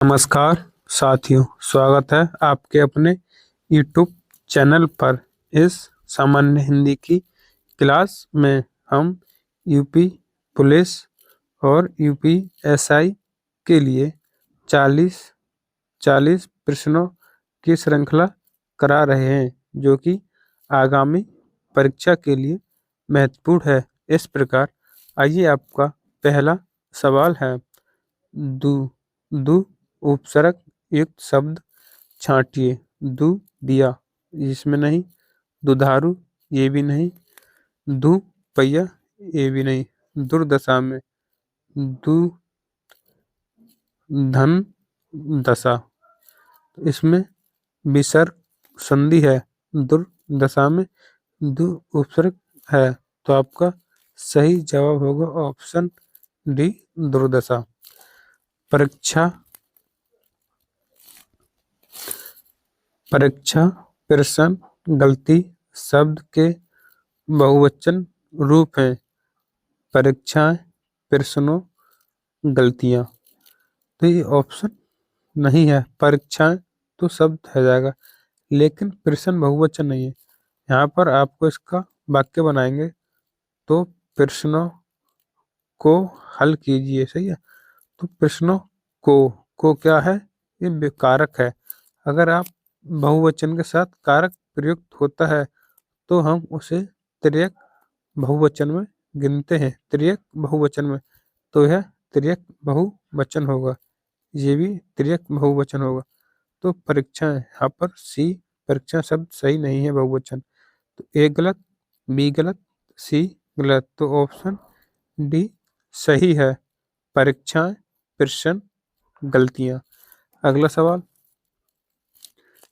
नमस्कार साथियों, स्वागत है आपके अपने YouTube चैनल पर। इस सामान्य हिंदी की क्लास में हम यूपी पुलिस और यूपीएसआई के लिए 40 प्रश्नों की श्रृंखला करा रहे हैं, जो कि आगामी परीक्षा के लिए महत्वपूर्ण है। इस प्रकार आइए, आपका पहला सवाल है, दु दु उपसर्ग युक्त शब्द छांटिए। दु दिया, इसमें नहीं। दुधारू, ये भी नहीं। दु पहिया, ये भी नहीं। दुर्दशा में, दु धन दशा, इसमें विसर्ग संधि है। दुर्दशा में दु उपसर्ग है, तो आपका सही जवाब होगा ऑप्शन डी, दुर्दशा। परीक्षा प्रश्न गलती शब्द के बहुवचन रूप हैं। परीक्षाएं, प्रश्नों, गलतियां। तो ये ऑप्शन नहीं है। परीक्षाएं तो शब्द है जाएगा, लेकिन प्रश्न बहुवचन नहीं है। यहाँ पर आपको इसका वाक्य बनाएंगे, तो प्रश्नों को हल कीजिए। सही है। तो प्रश्नों को क्या है? ये कारक है। अगर आप बहुवचन के साथ कारक प्रयुक्त होता है तो हम उसे तिर्यक बहुवचन में गिनते हैं। तिर्यक बहुवचन में, तो यह तिर्यक बहुवचन होगा। ये भी तिर्यक बहुवचन होगा। तो परीक्षाएं, यहाँ पर सी परीक्षा शब्द सही नहीं है बहुवचन। तो ए गलत, बी गलत, सी गलत। तो ऑप्शन डी सही है। परीक्षाएं, प्रश्न, गलतियां। अगला सवाल,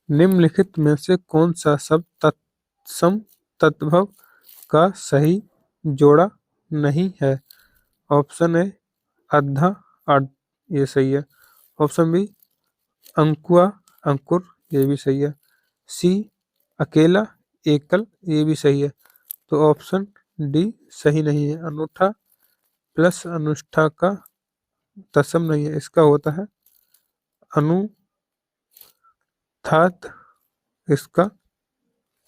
निम्नलिखित में से कौन सा शब्द तत्सम तद्भव का सही जोड़ा नहीं है? ऑप्शन ए अद्धा अर्ध, ये सही है। ऑप्शन बी अंकुआ अंकुर, ये भी सही है। सी अकेला एकल, ये भी सही है। तो ऑप्शन डी सही नहीं है। अनूठा प्लस अनुष्ठा का तत्सम नहीं है, इसका होता है अनुथात, इसका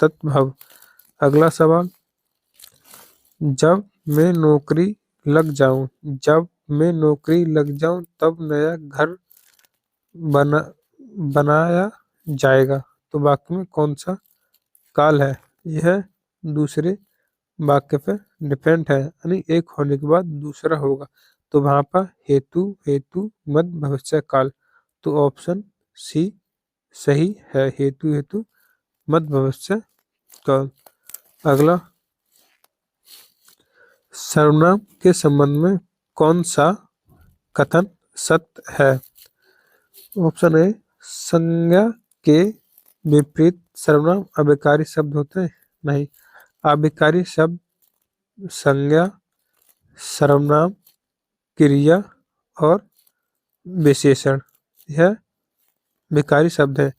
तद्भव। अगला सवाल, जब मैं नौकरी लग जाऊं तब नया घर बनाया जाएगा। तो वाक्य में कौन सा काल है? यह दूसरे वाक्य पे डिपेंड है, यानी एक होने के बाद दूसरा होगा। तो वहां पर हेतु मध्य भविष्य काल। तो ऑप्शन सी सही है। हेतु मध्य भविष्य काल। अगला, सर्वनाम के संबंध में कौन सा कथन सत्य है? ऑप्शन ए संज्ञा के विपरीत सर्वनाम अभिकारी शब्द होते हैं। नहीं, अभिकारी शब्द संज्ञा, सर्वनाम, क्रिया और विशेषण, यह विकारी शब्द है।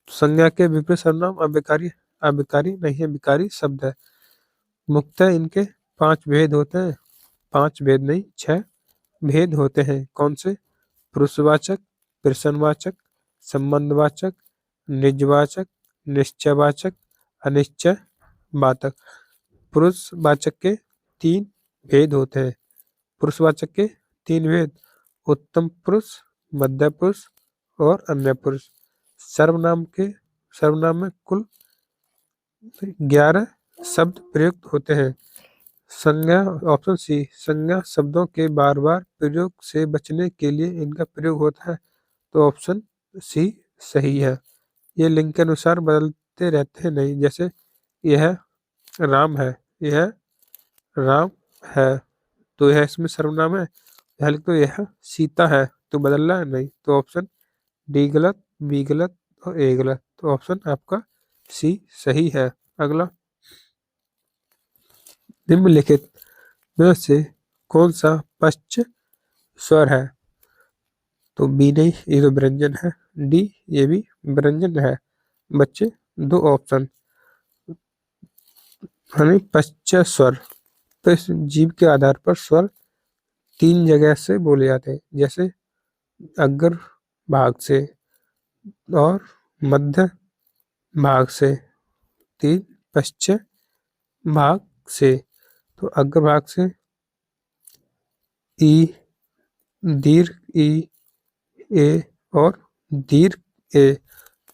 संज्ञा के विपरीत सर्वनाम अभिकारी नहीं है, विकारी शब्द है। मुख्यतः इनके 5 भेद होते हैं। 5 भेद नहीं, 6 भेद होते हैं। कौन से? पुरुषवाचक, प्रश्नवाचक, संबंधवाचक, निजवाचक, निश्चयवाचक, अनिश्चयवाचक। पुरुषवाचक के 3 भेद होते हैं। पुरुषवाचक के 3 भेद, उत्तम पुरुष, मध्य पुरुष और अन्य पुरुष। सर्वनाम में कुल 11 शब्द प्रयुक्त होते हैं। संज्ञा, ऑप्शन सी, संज्ञा शब्दों के बार बार प्रयोग से बचने के लिए इनका प्रयोग होता है। तो ऑप्शन सी सही है। ये लिंग के अनुसार बदलते रहते हैं, नहीं। जैसे यह राम है, यह राम है, तो यह इसमें सर्वनाम है। तो यह सीता है, तो बदल रहा है, नहीं। तो ऑप्शन डी गलत, बी गलत और ए गलत। तो ऑप्शन आपका सी सही है। अगला, निम्नलिखित में से कौन सा पश्च स्वर है? तो बी नहीं, ये तो व्यंजन है। डी, ये भी व्यंजन है। बच्चे, 2 ऑप्शन, यानी पश्च स्वर। तो इस जीव के आधार पर स्वर 3 जगह से बोले जाते हैं। जैसे अगर भाग से और मध्य भाग से। 3 पश्चिम भाग से। तो अग्रभाग से ई, दीर्घ ई, ए और दीर्घ ए।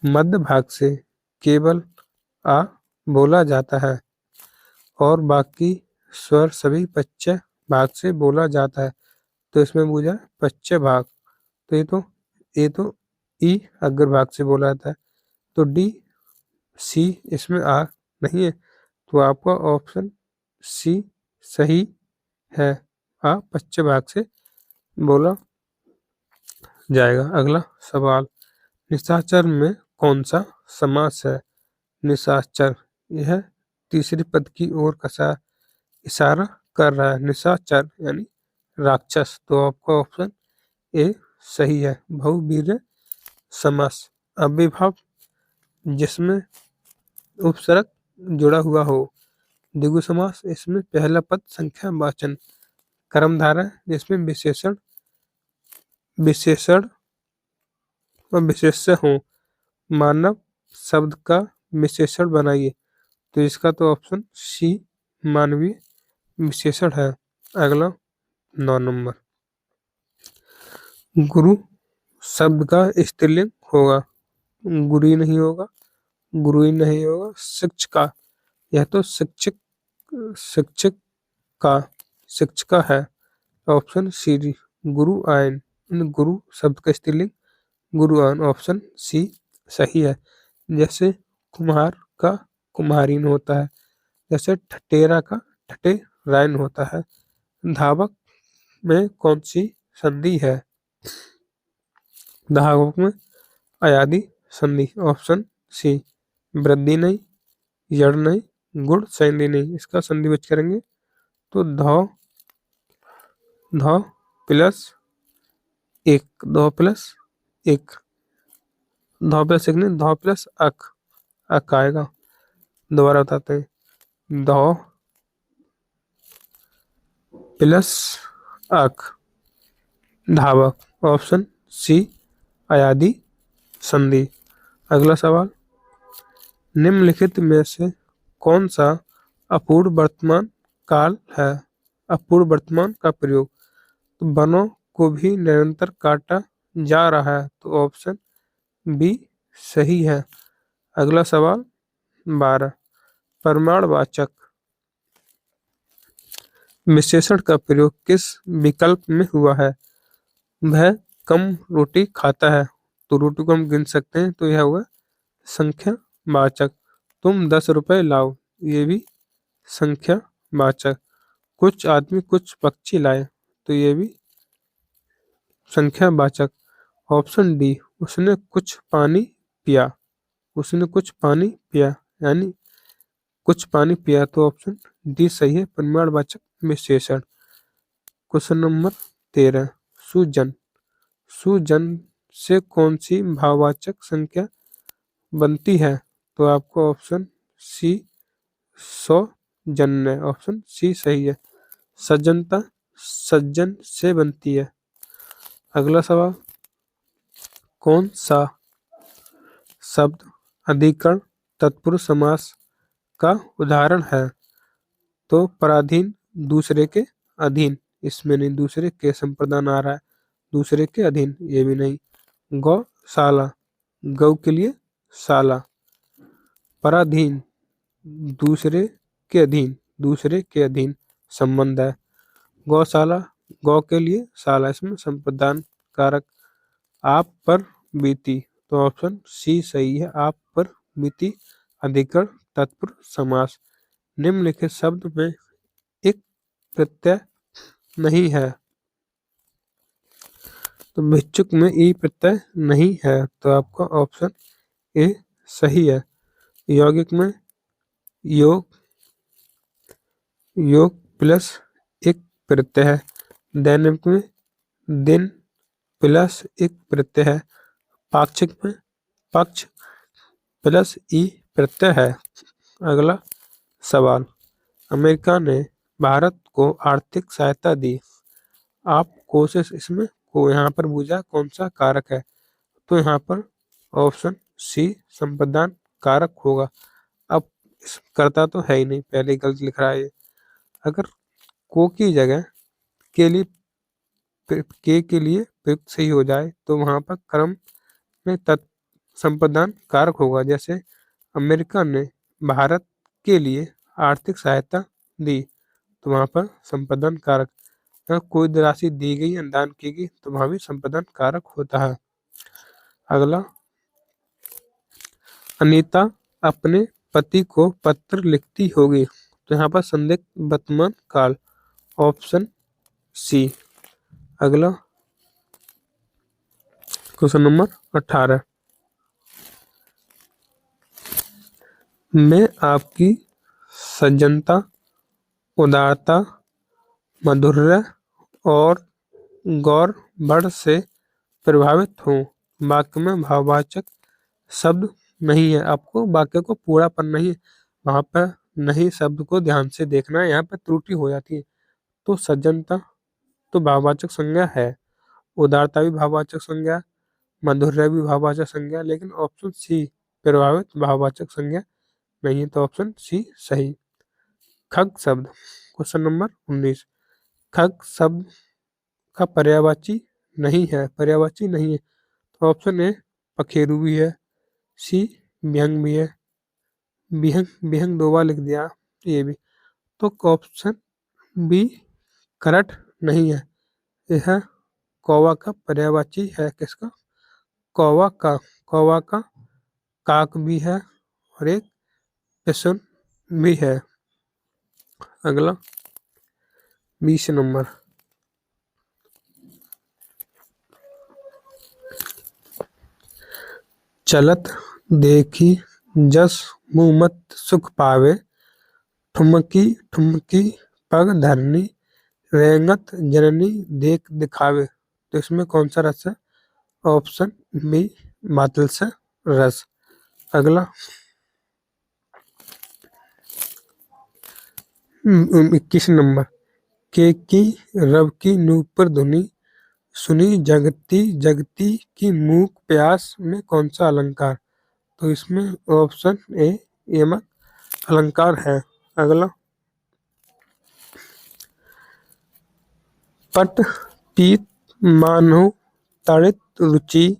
मध्य भाग से केवल आ बोला जाता है और बाकी स्वर सभी पश्चिम भाग से बोला जाता है। तो इसमें पूछा पश्चिम भाग, तो ये तो ई अग्र भाग से बोला जाता है। तो डी सी इसमें आ नहीं है, तो आपका ऑप्शन सी सही है। आ पश्चिम भाग से बोला जाएगा। अगला सवाल, निशाचर में कौन सा समास है? निशाचर, यह तीसरी पद की ओर कसा इशारा कर रहा है। निशाचर यानी राक्षस। तो आपका ऑप्शन ए सही है। बहुवीर्य समास, अव्ययभाव जिसमें उपसर्ग जुड़ा हुआ हो। द्विगु समास, इसमें पहला पद संख्या वाचन। कर्मधारय, जिसमें विशेषण और विशेष्य हो। मानव शब्द का विशेषण बनाइए। तो इसका तो ऑप्शन सी मानवीय विशेषण है। अगला 9 नंबर, गुरु शब्द का स्त्रीलिंग होगा। गुरु नहीं होगा, गुरुई नहीं होगा। शिक्षका, यह तो शिक्षक शिक्षक का शिक्षका है। ऑप्शन सी गुरु आयन। गुरु शब्द का स्त्रीलिंग गुरु आयन, ऑप्शन सी सही है। जैसे कुम्हार का कुम्हारीन होता है, जैसे ठटेरा का ठटेरायन होता है। धावक में कौन सी संधि है? धावक में अयादि संधि, ऑप्शन सी। वृद्धि नहीं, यड़ नहीं, गुण संधि नहीं, इसका संधि विच्छेद करेंगे तो ध प्लस एक, ध प्लस एक, ध प्लस एक नहीं, ध प्लस अक आएगा। दोबारा बताते हैं, ध प्लस अक, धावक, ऑप्शन सी अयादि संधि। अगला सवाल, निम्नलिखित में से कौन सा अपूर्ण वर्तमान काल है? अपूर्ण वर्तमान का प्रयोग, तो वनों को भी निरंतर काटा जा रहा है। तो ऑप्शन बी सही है। अगला सवाल 12, प्रमाणवाचक विशेषण का प्रयोग किस विकल्प में हुआ है? वह कम रोटी खाता है। तो रोटी को हम गिन सकते हैं, तो यह हुआ संख्या वाचक। तुम 10 रुपए लाओ, ये भी संख्या वाचक। कुछ आदमी कुछ पक्षी लाए, तो ये भी संख्या वाचक। ऑप्शन डी, उसने कुछ पानी पिया। उसने कुछ पानी पिया यानी कुछ पानी पिया, तो ऑप्शन डी सही है, प्रमाणवाचक विशेषण। क्वेश्चन नंबर 13, सुजन। सुजन से कौन सी भाववाचक संख्या बनती है? तो आपको ऑप्शन सी सौजन्य, ऑप्शन सी सही है। सज्जनता सज्जन से बनती है। अगला सवाल, कौन सा शब्द अधिकरण तत्पुरुष समास का उदाहरण है? तो पराधीन, दूसरे के अधीन, इसमें नहीं, दूसरे के संप्रदान आ रहा है, दूसरे के अधीन, ये भी नहीं। गौशाला, गौ के लिए शाला। पराधीन, दूसरे के अधीन, दूसरे के अधीन संबंध है। गौशाला, गौ के लिए शाला, इसमें संप्रदान कारक। आप पर बीती, तो ऑप्शन सी सही है, आप पर बीती अधिकरण तत्पुरुष समास। निम्नलिखित शब्द में एक प्रत्यय नहीं है। तो भिक्षुक में ई प्रत्यय नहीं है, तो आपका ऑप्शन ए सही है। यौगिक में योग प्लस एक प्रत्यय है। दैनिक में दिन प्लस एक प्रत्यय है। पाक्षिक में पक्ष प्लस ई प्रत्यय है। अगला सवाल, अमेरिका ने भारत को आर्थिक सहायता दी। आप कोशिश इसमें को यहाँ पर पूछा कौन सा कारक है? तो यहाँ पर ऑप्शन सी संप्रदान कारक होगा। अब करता तो है ही नहीं, पहले ही गलत लिख रहा है ये। अगर को की जगह के लिए के लिए प्रयुक्त सही हो जाए तो वहां पर क्रम में संप्रदान कारक होगा। जैसे अमेरिका ने भारत के लिए आर्थिक सहायता दी, तो वहां पर संप्रदान कारक। अगर कोई राशि दी गई या दान की गई तो वहां भी संप्रदान कारक होता है। अगला, अनीता अपने पति को पत्र लिखती होगी, तो यहाँ पर संदिग्ध वर्तमान काल, ऑप्शन सी। अगला क्वेश्चन नंबर 18, मैं आपकी सज्जनता, उदारता, माधुर्य और गौर बढ़ से प्रभावित हूँ। वाक्य में भाववाचक शब्द नहीं है, आपको वाक्य को पूरा पढ़ना ही है, वहां पर नहीं शब्द को ध्यान से देखना है, यहाँ पर त्रुटि हो जाती है। तो सज्जनता तो भाववाचक संज्ञा है, उदारता भी भाववाचक संज्ञा, माधुर्य भी भाववाचक संज्ञा, लेकिन ऑप्शन सी प्रभावित भाववाचक संज्ञा नहीं है, तो ऑप्शन सी सही। खग शब्द, क्वेश्चन नंबर 19, खग शब्द का पर्यायवाची नहीं है, पर्यायवाची नहीं है, तो ऑप्शन ए पखेरु भी है, सी विहंग भी है, विहंग विहंग दो बार लिख दिया ये भी, तो ऑप्शन बी करेक्ट नहीं है। यह कौवा का पर्यायवाची है, किसका, कौवा का, कौवा का काक भी है और एक पिसुन भी है। अगला 20 नंबर, चलत देखी जस मुँह मत सुख पावे, ठुमकी ठुमकी पग धरनी, रेंगत जननी देख दिखावे, तो इसमें कौन सा रस है, ऑप्शन बी मातलसा रस। अगला 21 नंबर, के की रब की नूपुर धुनी, सुनी जगती जगती की मूक प्यास में कौन सा अलंकार, तो इसमें ऑप्शन ए यमक अलंकार है। अगला, पट पीत मानो तड़ित रुचि,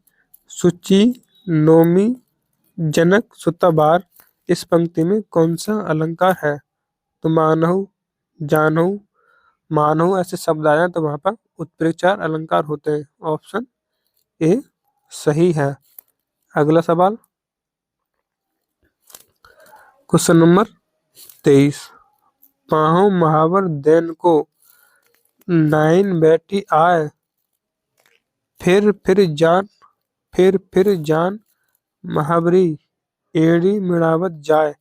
सुचि नोमी जनक सुतबार, इस पंक्ति में कौन सा अलंकार है, तो मानहु, जानहु, मानहु ऐसे शब्द आए हैं, तो वहां पर उत्प्रेक्षार अलंकार होते हैं, ऑप्शन ए सही है। अगला सवाल, क्वेश्चन नंबर 23, पाहो महावर दैन को, नाइन बेटी आए, फिर जान महावरी, एड़ी मिड़ावत जाए,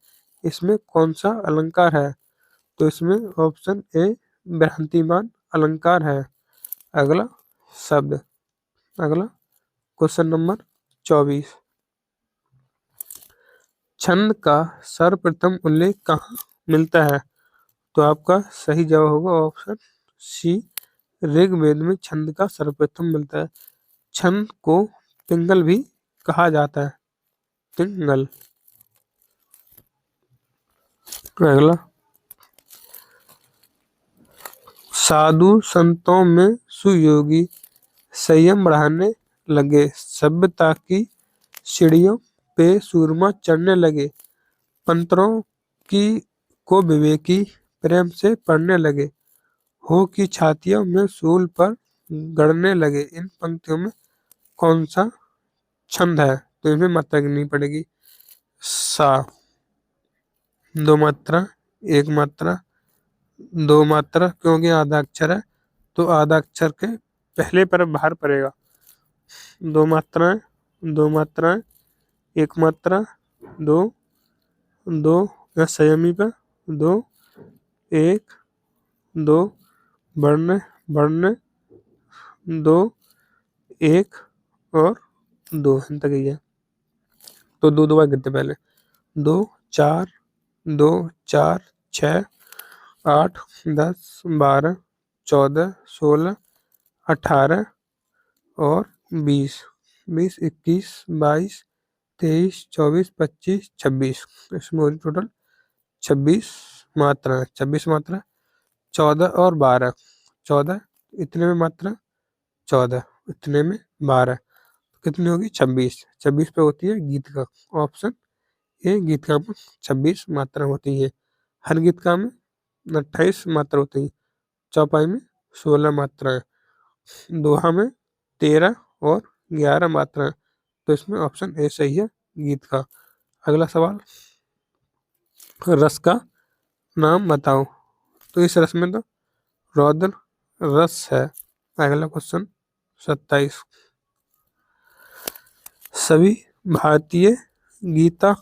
इसमें कौन सा अलंकार है, तो इसमें ऑप्शन ए भ्रांतिमान अलंकार है। अगला शब्द, अगला क्वेश्चन नंबर 24, छंद का सर्वप्रथम उल्लेख कहाँ मिलता है, तो आपका सही जवाब होगा ऑप्शन सी, ऋग्वेद में छंद का सर्वप्रथम मिलता है। छंद को पिंगल भी कहा जाता है, पिंगल। अगला, साधु संतों में सुयोगी, संयम रहने लगे, सभ्यता की सीढ़ियों पे सूरमा चढ़ने लगे, पंतरों की को विवेकी प्रेम से पढ़ने लगे, हो की छातियों में सूल पर गड़ने लगे, इन पंक्तियों में कौन सा छंद है, तो इसमें मात्रा गिननी पड़ेगी। सा, दो मात्रा, एक मात्रा, दो मात्रा, क्योंकि आधा अक्षर है तो आधा अक्षर के पहले पर बाहर पड़ेगा। दो मात्राएं, दो मात्राएं, एक मात्रा, दो, दो या संयमी पर, दो, एक, दो, बढ़ने बढ़ने, दो, एक और दो तक ही है, तो दो बार गिरते पहले, दो चार, दो चार छः, 8 10 12 14 16 18 और 20, 20, 21, 22, 23, 24, 25, 26। इसमें हो रही टोटल 26 मात्रा है। 26 मात्रा, 14 और 12। 14 इतने में मात्रा, 14 इतने में 12, कितनी होगी? 26। 26 पे होती है गीत का। ऑप्शन ए गीत का में 26 मात्रा होती है। हर गीत का में 28 मात्रा होती है। चौपाई में 16 मात्राएं, दोहा में 13 और 11 मात्राएं। तो इसमें ऑप्शन ए सही है गीत का। अगला सवाल, रस का नाम बताओ। तो इस रस में तो रौद्र रस है। अगला क्वेश्चन 27, सभी भारतीय गीता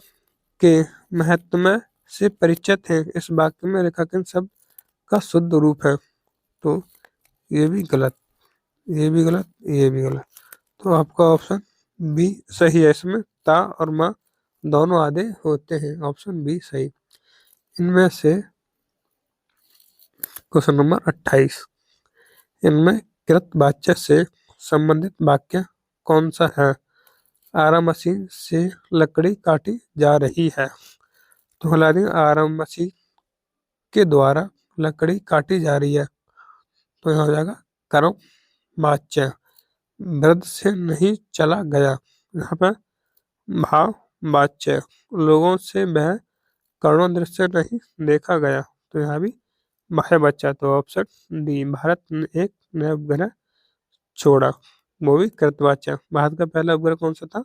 के महत्व से परिचित हैं। इस वाक्य में रेखांकन शब्द का शुद्ध रूप है। तो ये भी गलत, ये भी गलत, ये भी गलत। तो आपका ऑप्शन बी सही है। इसमें ता और माँ दोनों आधे होते हैं। ऑप्शन बी सही। इनमें से क्वेश्चन नंबर 28, इनमें कृत वाच्य से संबंधित वाक्य कौन सा है? आराम मशीन से लकड़ी काटी जा रही है। तो हला देंगे आराम मशीन के द्वारा लकड़ी काटी जा रही है। तो यहाँ हो जाएगा कर्म वाच्य। वृद्ध से नहीं चला गया, यहाँ पे भाव वाच्य। लोगों से वह करुण दृश्य नहीं देखा गया। तो यहाँ भी बाह्य बच्चा। तो ऑप्शन डी, भारत ने एक नया उपग्रह छोड़ा, वो भी कृतवाच्य। भारत का पहला उपग्रह कौन सा था?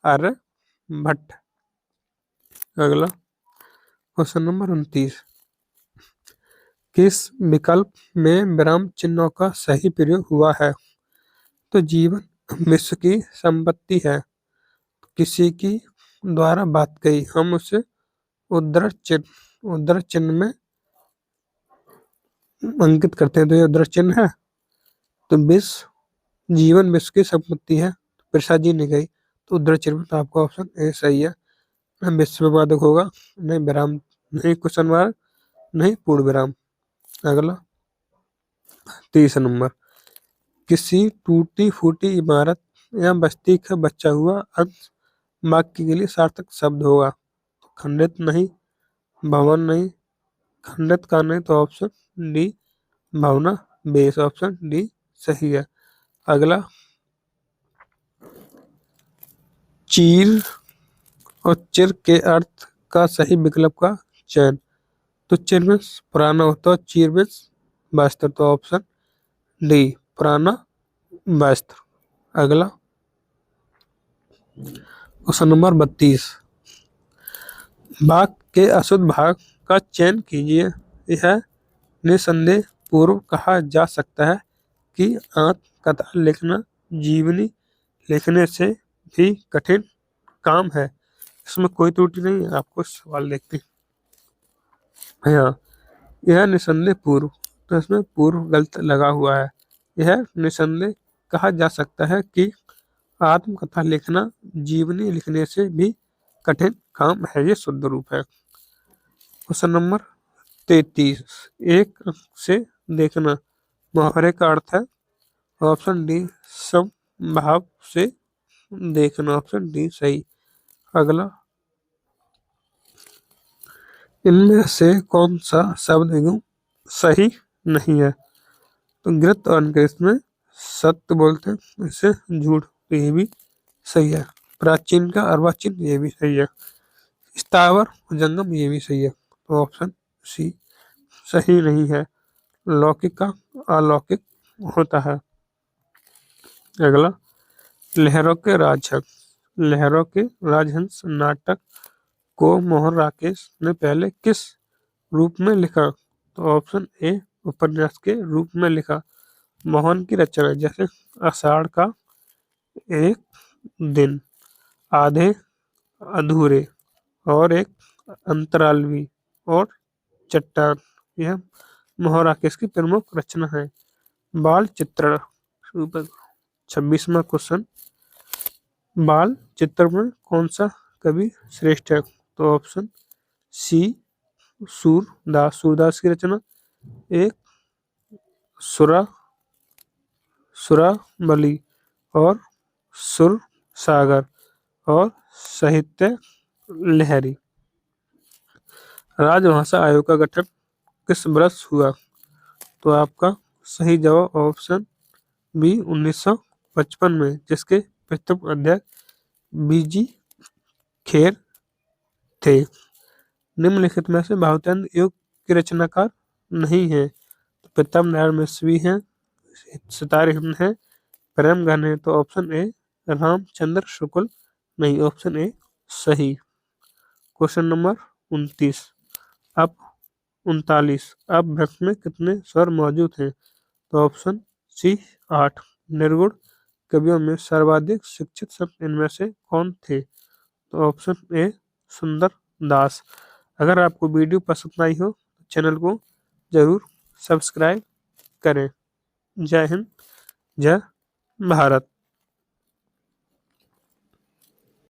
आर्यभट्ट। अगला क्वेश्चन नंबर 29, किस विकल्प में विराम चिन्हों का सही प्रयोग हुआ है? तो जीवन विश्व की संपत्ति है, किसी की द्वारा बात कही, हम उसे उद्धरण चिन्ह में अंकित करते हैं। तो ये उद्धरण चिन्ह है। तो विश्व, जीवन विश्व की संपत्ति है, प्रसाद जी ने कही। तो उद्धरण चिन्ह। तो आपका ऑप्शन ए सही है। न विश्व वादक होगा, नहीं विराम, नहीं क्वेश्चन मार्क, नहीं पूर्ण विराम। अगला 30 नंबर, किसी टूटी फूटी इमारत या बस्ती का बचा हुआ अंश वाक्य के लिए सार्थक शब्द होगा। तो खंडित नहीं, भवन नहीं, खंडित का नहीं। तो ऑप्शन डी, भावना बेस। ऑप्शन डी सही है। अगला, चीर और चिर के अर्थ का सही विकल्प का चयन। तो चिर में पुराना होता है, चीर में वस्त्र। तो ऑप्शन डी, पुराना वस्त्र। अगला क्वेश्चन नंबर 32, वाक्य के अशुद्ध भाग का चयन कीजिए। यह निसंदेह पूर्व कहा जा सकता है कि आत्मकथा लिखना जीवनी लिखने से भी कठिन काम है। इसमें कोई त्रुटि नहीं है। आपको सवाल देखते हैं। हाँ, यह निसंदेह पूर्व, तो इसमें पूर्व गलत लगा हुआ है। यह निसंदेह कहा जा सकता है कि आत्मकथा लिखना जीवनी लिखने से भी कठिन काम है। ये शुद्ध रूप है। क्वेश्चन नंबर 33, एक से देखना मुहावरे का अर्थ है। ऑप्शन डी, समभाव से देखना। ऑप्शन डी सही। अगला, इनमें से कौन सा शब्द युग्म सही नहीं है? तो गृत और अनगृत में सत्य बोलते हैं, इससे झूठ। तो ये भी सही है। प्राचीन का अर्वाचीन, ये भी सही है। स्थावर जंगम, ये भी सही है। तो ऑप्शन सी सही नहीं है। लौकिक का अलौकिक होता है। अगला, लहरों के राजहंस। लहरों के राजहंस नाटक को मोहन राकेश ने पहले किस रूप में लिखा? तो ऑप्शन ए, उपन्यास के रूप में लिखा। मोहन की रचना जैसे आषाढ़ का एक दिन, आधे अधूरे, और एक अंतरालवी, और चट्टान, यह मोहन राकेश की प्रमुख रचना है। बाल चित्रण, 26वां क्वेश्चन, बाल चित्र में कौन सा कवि श्रेष्ठ है? तो ऑप्शन सी, सूरदास। सूरदास की रचना एक सुराबली और सागर और साहित्य लहरी। राजभाषा आयोग का गठन किस वर्ष हुआ? तो आपका सही जवाब ऑप्शन बी 1955 में, जिसके प्रथम अध्यक्ष बीजी खेर थे। निम्नलिखित में से भावचंद्र युग के रचनाकार नहीं है? तो प्रताप नारायण मिश्र हैं, सितारे हिंद हैं, प्रेमगन है। तो ऑप्शन ए रामचंद्र शुक्ल नहीं, ऑप्शन ए सही। Question number 29। अब 39 अब वृक्ष में कितने स्वर मौजूद हैं? तो ऑप्शन सी 8। निर्गुण कवियों में सर्वाधिक शिक्षित संत इनमें से कौन थे? तो ऑप्शन ए सुंदर दास। अगर आपको वीडियो पसंद आई हो तो चैनल को जरूर सब्सक्राइब करें। जय हिंद, जय भारत।